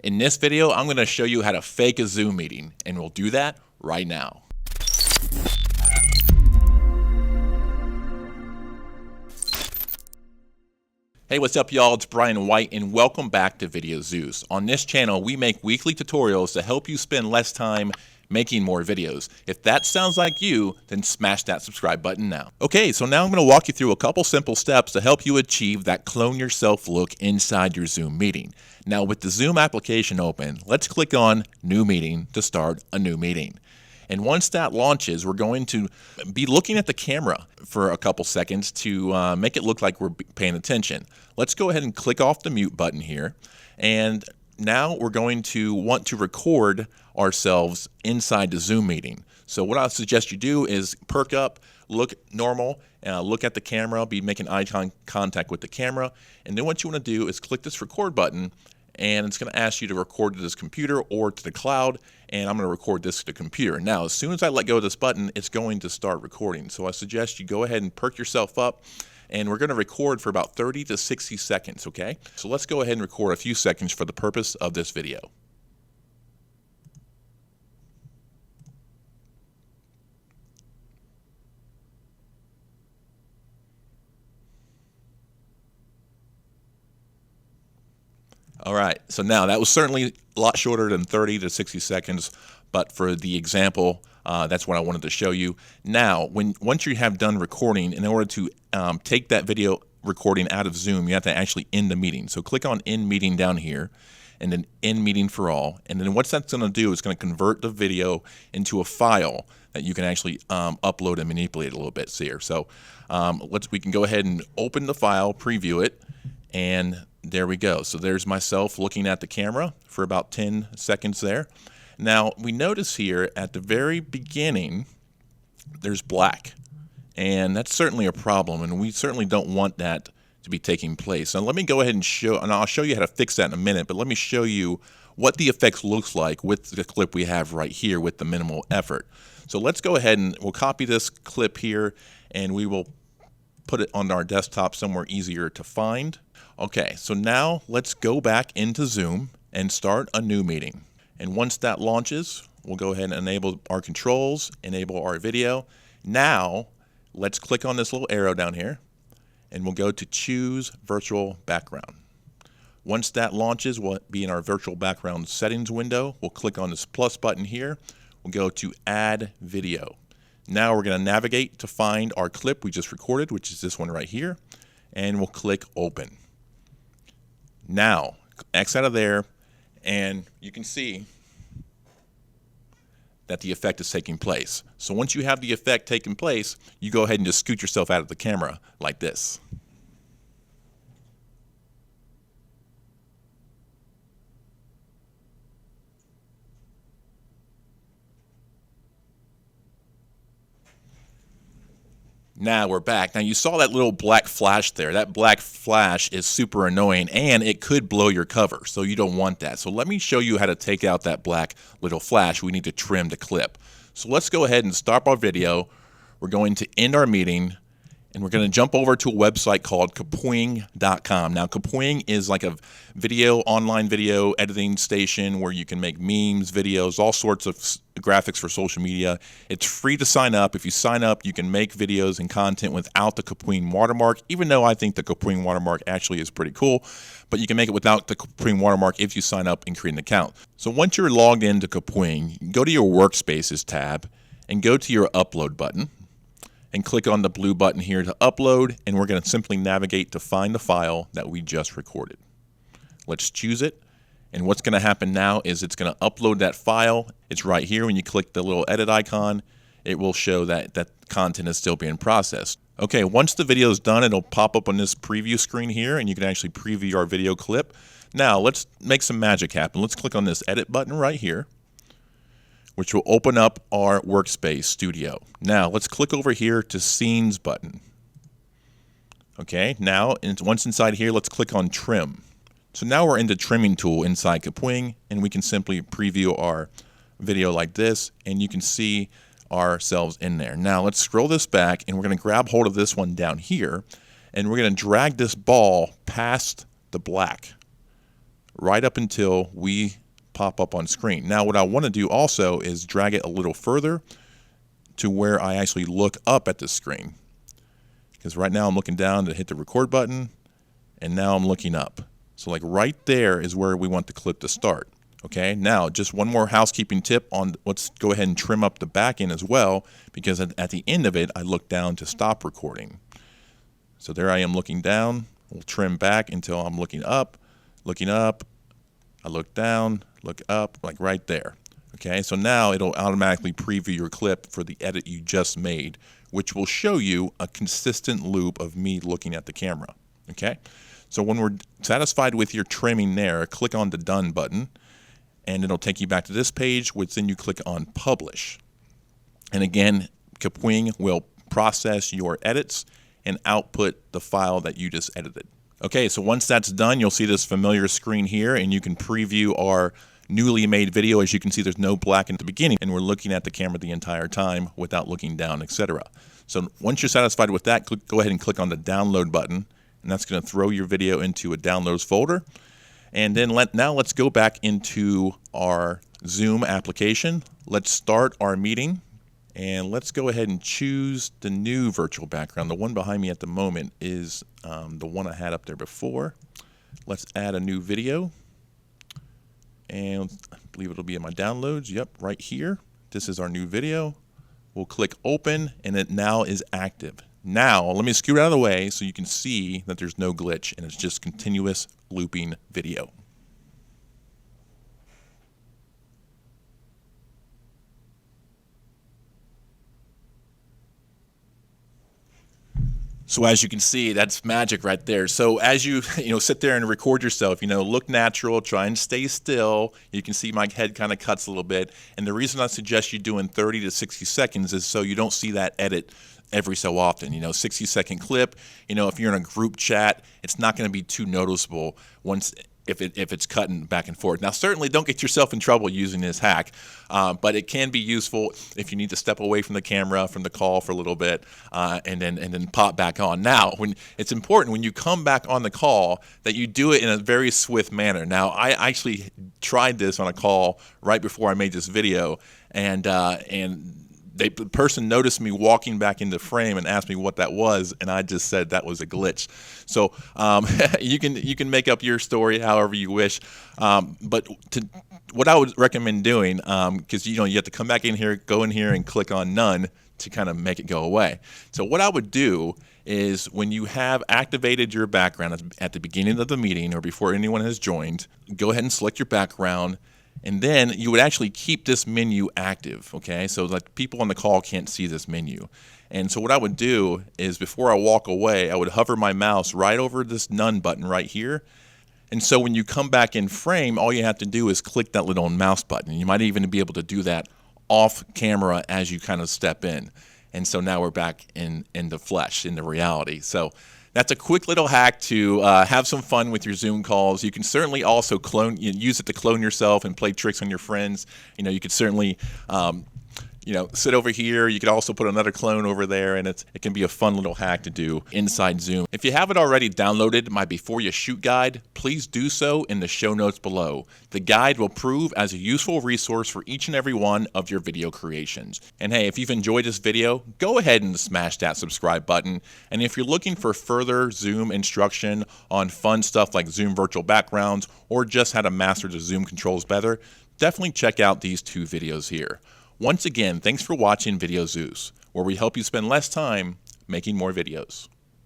In this video, I'm going to show you how to fake a Zoom meeting, and we'll do that right now. Hey, what's up y'all? It's Brian White and welcome back to Video Zeus. On this channel, we make weekly tutorials to help you spend less time making more videos. If that sounds like you, then smash that subscribe button now. Okay, so now I'm going to walk you through a couple simple steps to help you achieve that clone yourself look inside your Zoom meeting. Now with the Zoom application open, let's click on New Meeting to start a new meeting. And once that launches, we're going to be looking at the camera for a couple seconds to make it look like we're paying attention. Let's go ahead and click off the mute button here. And now we're going to want to record ourselves inside the Zoom meeting. So what I suggest you do is perk up, look normal, look at the camera, be making eye contact with the camera. And then what you want to do is click this record button, and it's going to ask you to record to this computer or to the cloud, and I'm going to record this to the computer. Now, as soon as I let go of this button, it's going to start recording. So I suggest you go ahead and perk yourself up, and we're going to record for about 30 to 60 seconds, okay? So let's go ahead and record a few seconds for the purpose of this video. All right, so now that was certainly a lot shorter than 30 to 60 seconds, but for the example, that's what I wanted to show you. Now, once you have done recording, in order to take that video recording out of Zoom, you have to actually end the meeting. So click on End Meeting down here, and then End Meeting for All. And then what that's going to do is going to convert the video into a file that you can actually upload and manipulate a little bit here. So we can go ahead and open the file, preview it, and there we go. So there's myself looking at the camera for about 10 seconds there. Now we notice here at the very beginning there's black, and that's certainly a problem, and we certainly don't want that to be taking place. Now let me go ahead and I'll show you how to fix that in a minute, but let me show you what the effects looks like with the clip we have right here with the minimal effort. So let's go ahead and we'll copy this clip here, and we will put it on our desktop somewhere easier to find. Okay, so now let's go back into Zoom and start a new meeting. And once that launches, we'll go ahead and enable our controls, enable our video. Now, let's click on this little arrow down here, and we'll go to Choose Virtual Background. Once that launches, we'll be in our virtual background settings window. We'll click on this plus button here. We'll go to Add Video. Now we're going to navigate to find our clip we just recorded, which is this one right here, and we'll click Open. Now, X out of there, and you can see that the effect is taking place. So once you have the effect taking place, you go ahead and just scoot yourself out of the camera like this. Now we're back. Now you saw that little black flash there. That black flash is super annoying, and it could blow your cover, so you don't want that. So let me show you how to take out that black little flash. We need to trim the clip. So let's go ahead and stop our video. We're going to end our meeting, and we're going to jump over to a website called Kapwing.com. Now Kapwing is like a online video editing station where you can make memes, videos, all sorts of graphics for social media. It's free to sign up. If you sign up, you can make videos and content without the Kapwing watermark, even though I think the Kapwing watermark actually is pretty cool, but you can make it without the Kapwing watermark if you sign up and create an account. So once you're logged into Kapwing, go to your Workspaces tab and go to your Upload button and click on the blue button here to upload, and we're going to simply navigate to find the file that we just recorded. Let's choose it. And what's going to happen now is it's going to upload that file. It's right here. When you click the little edit icon, it will show that that content is still being processed. Okay, once the video is done, it'll pop up on this preview screen here, and you can actually preview our video clip. Now, let's make some magic happen. Let's click on this edit button right here, which will open up our Workspace Studio. Now, let's click over here to Scenes button. Okay, now, once inside here, let's click on Trim. So now we're in the trimming tool inside Kapwing, and we can simply preview our video like this, and you can see ourselves in there. Now let's scroll this back, and we're going to grab hold of this one down here, and we're going to drag this ball past the black right up until we pop up on screen. Now what I want to do also is drag it a little further to where I actually look up at the screen. Because right now I'm looking down to hit the record button, and now I'm looking up. So like right there is where we want the clip to start. Okay, now just one more housekeeping tip on, let's go ahead and trim up the back end as well, because at the end of it I look down to stop recording. So there I am looking down. We'll trim back until I'm looking up, I look down, look up, like right there. Okay, so now it'll automatically preview your clip for the edit you just made, which will show you a consistent loop of me looking at the camera. Okay, so when we're satisfied with your trimming there, click on the Done button, and it'll take you back to this page, which then you click on Publish. And again, Kapwing will process your edits and output the file that you just edited. Okay, so once that's done, you'll see this familiar screen here, and you can preview our newly made video. As you can see, there's no black at the beginning, and we're looking at the camera the entire time without looking down, etc. So once you're satisfied with that, go ahead and click on the Download button, and that's going to throw your video into a Downloads folder. And then now let's go back into our Zoom application. Let's start our meeting, and let's go ahead and choose the new virtual background. The one behind me at the moment is the one I had up there before. Let's add a new video, and I believe it'll be in my downloads. Yep, right here. This is our new video. We'll click Open, and it now is active. Now, let me scoot out of the way so you can see that there's no glitch, and it's just continuous looping video. So as you can see, that's magic right there. So as you sit there and record yourself, look natural, try and stay still. You can see my head kind of cuts a little bit. And the reason I suggest you doing 30 to 60 seconds is so you don't see that edit every so often. 60-second clip, if you're in a group chat, it's not going to be too noticeable if it's cutting back and forth. Now, certainly don't get yourself in trouble using this hack, but it can be useful if you need to step away from the camera, from the call for a little bit, and then pop back on. Now, it's important when you come back on the call that you do it in a very swift manner. Now, I actually tried this on a call right before I made this video, and the person noticed me walking back into frame and asked me what that was, and I just said that was a glitch. So you can make up your story however you wish, but what I would recommend doing, because you have to come back in here, go in here, and click on None to kind of make it go away. So what I would do is when you have activated your background at the beginning of the meeting or before anyone has joined, go ahead and select your background. And then you would actually keep this menu active, okay? So that people on the call can't see this menu. And so what I would do is before I walk away, I would hover my mouse right over this None button right here. And so when you come back in frame, all you have to do is click that little mouse button. You might even be able to do that off camera as you kind of step in. And so now we're back in the flesh, in the reality. So that's a quick little hack to have some fun with your Zoom calls. You can certainly also use it to clone yourself and play tricks on your friends. You could certainly sit over here. You could also put another clone over there, and it can be a fun little hack to do inside Zoom. If you haven't already downloaded my Before You Shoot guide, please do so in the show notes below. The guide will prove as a useful resource for each and every one of your video creations. And hey, if you've enjoyed this video, go ahead and smash that subscribe button. And if you're looking for further Zoom instruction on fun stuff like Zoom virtual backgrounds or just how to master the Zoom controls better, definitely check out these two videos here. Once again, thanks for watching Video Zeus, where we help you spend less time making more videos.